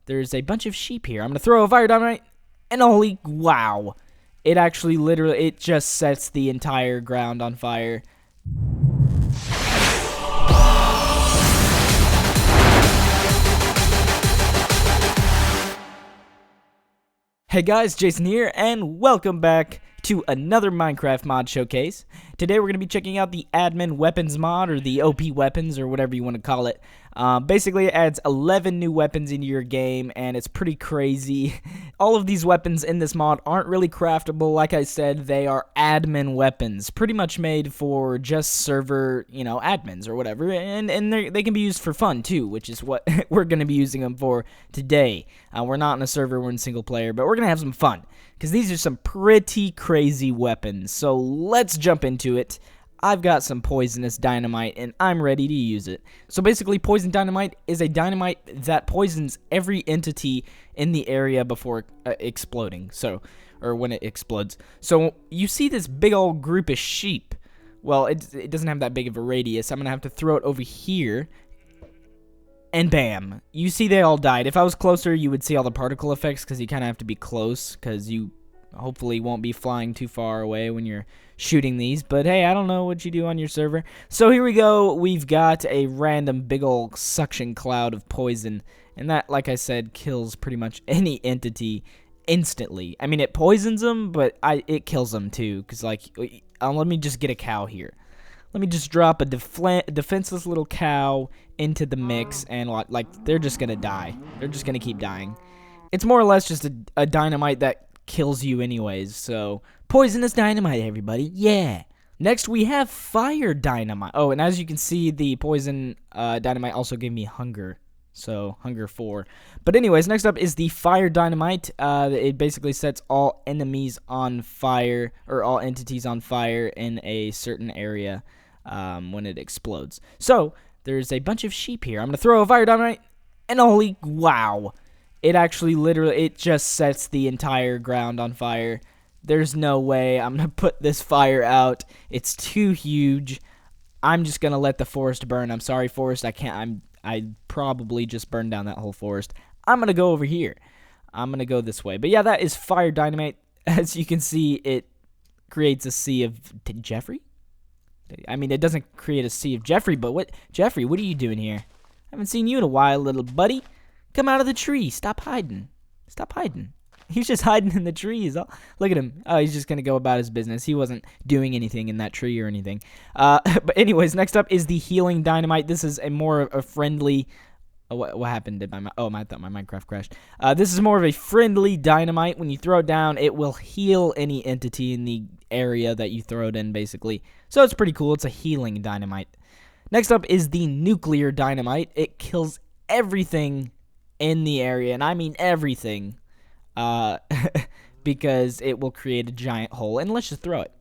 there's a bunch of sheep here. I'm going to throw a fire dynamite, and holy wow. It actually literally, it just sets the entire ground on fire. Hey guys, Jason here, and welcome back to another Minecraft mod showcase. Today we're going to be checking out the admin weapons mod, or the OP weapons, or whatever you want to call it. Basically, it adds 11 new weapons into your game, and it's pretty crazy. All of these weapons in this mod aren't really craftable. Like I said, they are admin weapons, pretty much made for just server, admins or whatever, and they can be used for fun too, which is what we're going to be using them for today. We're not in a server, we're in single player, but we're going to have some fun, because these are some pretty crazy weapons. So let's jump into it. I've got some poisonous dynamite, and I'm ready to use it. So basically, poison dynamite is a dynamite that poisons every entity in the area before exploding, or when it explodes. So you see this big old group of sheep. Well, it doesn't have that big of a radius. I'm going to have to throw it over here, and bam. You see they all died. If I was closer, you would see all the particle effects, because you kind of have to be close, because you hopefully won't be flying too far away when you're shooting these, but hey, I don't know what you do on your server. So here we go. We've got a random big old suction cloud of poison, and that, like I said, kills pretty much any entity instantly. I mean, it poisons them, but it kills them too, because let me just get a cow here. Let me just drop a defenseless little cow into the mix, and they're just gonna die. They're just gonna keep dying. It's more or less just a dynamite that kills you anyways. So poisonous dynamite, everybody. Yeah. Next we have fire dynamite. Oh, and as you can see, the poison dynamite also gave me hunger. So hunger 4. But anyways, next up is the fire dynamite. It basically sets all enemies on fire, or all entities on fire in a certain area when it explodes. So there's a bunch of sheep here. I'm gonna throw a fire dynamite, and holy wow. It actually literally, it just sets the entire ground on fire. There's no way I'm going to put this fire out. It's too huge. I'm just going to let the forest burn. I'm sorry, forest. I probably just burned down that whole forest. I'm going to go over here. I'm going to go this way. But yeah, that is fire dynamite. As you can see, it creates a sea of Jeffrey? I mean, it doesn't create a sea of Jeffrey, but Jeffrey, what are you doing here? I haven't seen you in a while, little buddy. Come out of the tree. Stop hiding. Stop hiding. He's just hiding in the trees. Oh, look at him. Oh, he's just going to go about his business. He wasn't doing anything in that tree or anything. But anyways, next up is the healing dynamite. This is more of a friendly... what happened? I thought my Minecraft crashed. This is more of a friendly dynamite. When you throw it down, it will heal any entity in the area that you throw it in, basically. So it's pretty cool. It's a healing dynamite. Next up is the nuclear dynamite. It kills everything in the area, and I mean everything, because it will create a giant hole. And let's just throw it.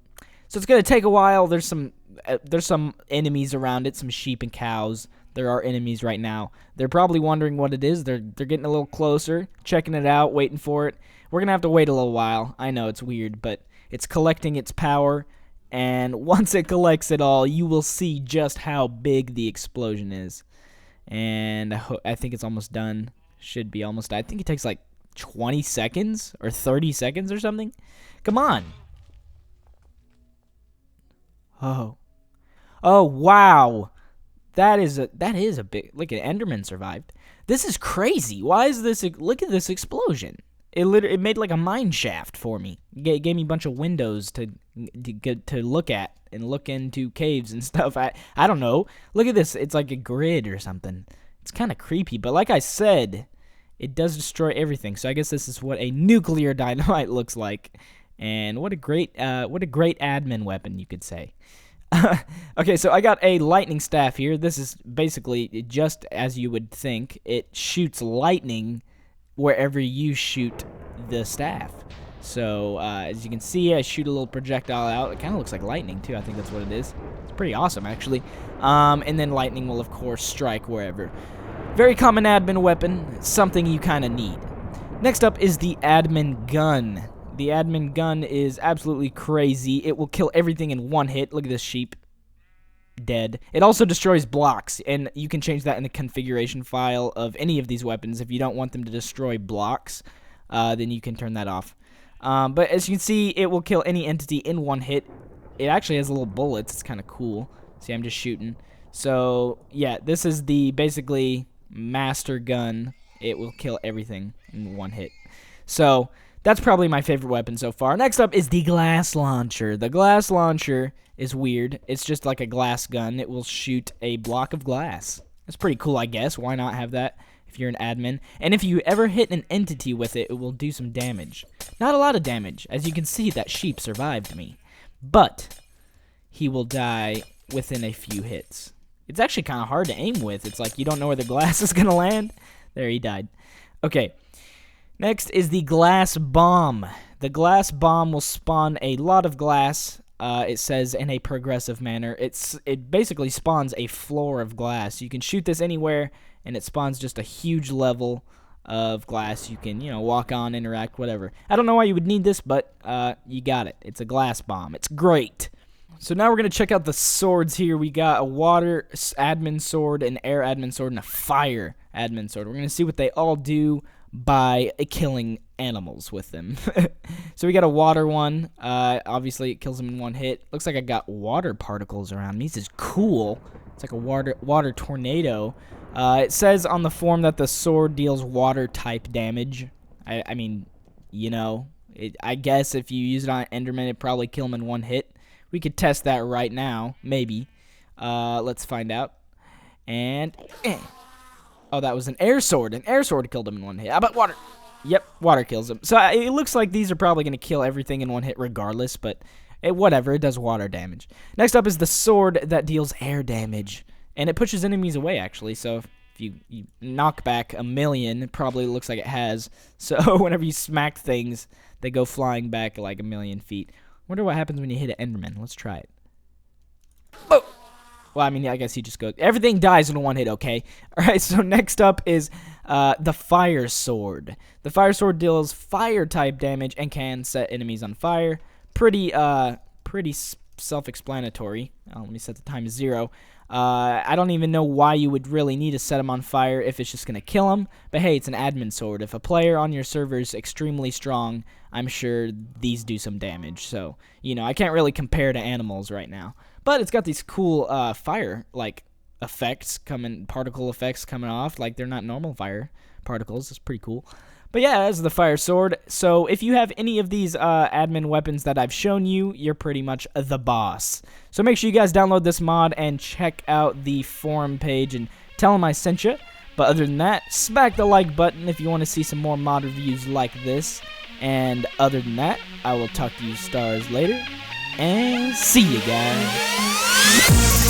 So it's gonna take a while. There's some enemies around it, some sheep and cows. There are enemies right now. They're probably wondering what it is. They're getting a little closer, checking it out, waiting for it. We're gonna have to wait a little while. I know it's weird, but it's collecting its power, and once it collects it all, you will see just how big the explosion is. And I think it's almost done. Should be almost. I think it takes like 20 seconds or 30 seconds or something. Come on. Oh wow. That is a big. Look at Enderman survived. This is crazy. Why is this? Look at this explosion. It made like a mine shaft for me. It gave me a bunch of windows to look at and look into caves and stuff. I don't know. Look at this. It's like a grid or something. It's kind of creepy, but like I said, it does destroy everything. So I guess this is what a nuclear dynamite looks like. And what a great admin weapon, you could say. Okay, so I got a lightning staff here. This is basically just as you would think. It shoots lightning wherever you shoot the staff. So as you can see, I shoot a little projectile out. It kind of looks like lightning too. I think that's what it is. It's pretty awesome, actually. And then lightning will, of course, strike wherever. Very common admin weapon, something you kind of need. Next up is the admin gun. The admin gun is absolutely crazy. It will kill everything in one hit. Look at this sheep. dead. It also destroys blocks, and you can change that in the configuration file of any of these weapons. If you don't want them to destroy blocks, then you can turn that off. But as you can see, it will kill any entity in one hit. It actually has little bullets. It's kind of cool. See, I'm just shooting. So, yeah, this is the basically master gun. It will kill everything in one hit. So, that's probably my favorite weapon so far. Next up is the Deglass Launcher. The Deglass Launcher is weird. It's just like a glass gun. It will shoot a block of glass. That's pretty cool, I guess. Why not have that if you're an admin? And if you ever hit an entity with it, it will do some damage. Not a lot of damage. As you can see, that sheep survived me. But he will die within a few hits. It's actually kind of hard to aim with. It's like you don't know where the glass is going to land. There, he died. Okay. Next is the Glass Bomb. The Glass Bomb will spawn a lot of glass, it says, in a progressive manner. It basically spawns a floor of glass. You can shoot this anywhere, and it spawns just a huge level of glass. You can, walk on, interact, whatever. I don't know why you would need this, but you got it. It's a glass bomb. It's great. So now we're going to check out the swords here. We got a water admin sword, an air admin sword, and a fire admin sword. We're going to see what they all do by killing animals with them. So we got a water one. Obviously, it kills them in one hit. Looks like I got water particles around me. This is cool. It's like a water tornado. It says on the form that the sword deals water-type damage. I mean, I guess if you use it on Enderman, it'd probably kill him in one hit. We could test that right now, maybe. Let's find out. And... Oh, that was an air sword. An air sword killed him in one hit. How about water? Yep, water kills him. So it looks like these are probably going to kill everything in one hit regardless, but whatever. It does water damage. Next up is the sword that deals air damage, and it pushes enemies away, actually. So if you knock back 1,000,000, it probably looks like it has. So whenever you smack things, they go flying back like 1,000,000 feet. Wonder what happens when you hit an Enderman. Let's try it. Oh! Well, I mean, yeah, I guess he just goes. Everything dies in one hit, okay? All right, so next up is the Fire Sword. The Fire Sword deals fire-type damage and can set enemies on fire. Pretty self-explanatory. Let me set the time to 0. I don't even know why you would really need to set them on fire if it's just going to kill them. But hey, it's an admin sword. If a player on your server is extremely strong, I'm sure these do some damage. So, I can't really compare to animals right now. But it's got these cool fire, effects particle effects coming off. Like, they're not normal fire particles. It's pretty cool. But yeah, that's the Fire Sword. So if you have any of these admin weapons that I've shown you, you're pretty much the boss. So make sure you guys download this mod and check out the forum page and tell them I sent you. But other than that, smack the like button if you want to see some more mod reviews like this. And other than that, I will talk to you stars later. And see you guys.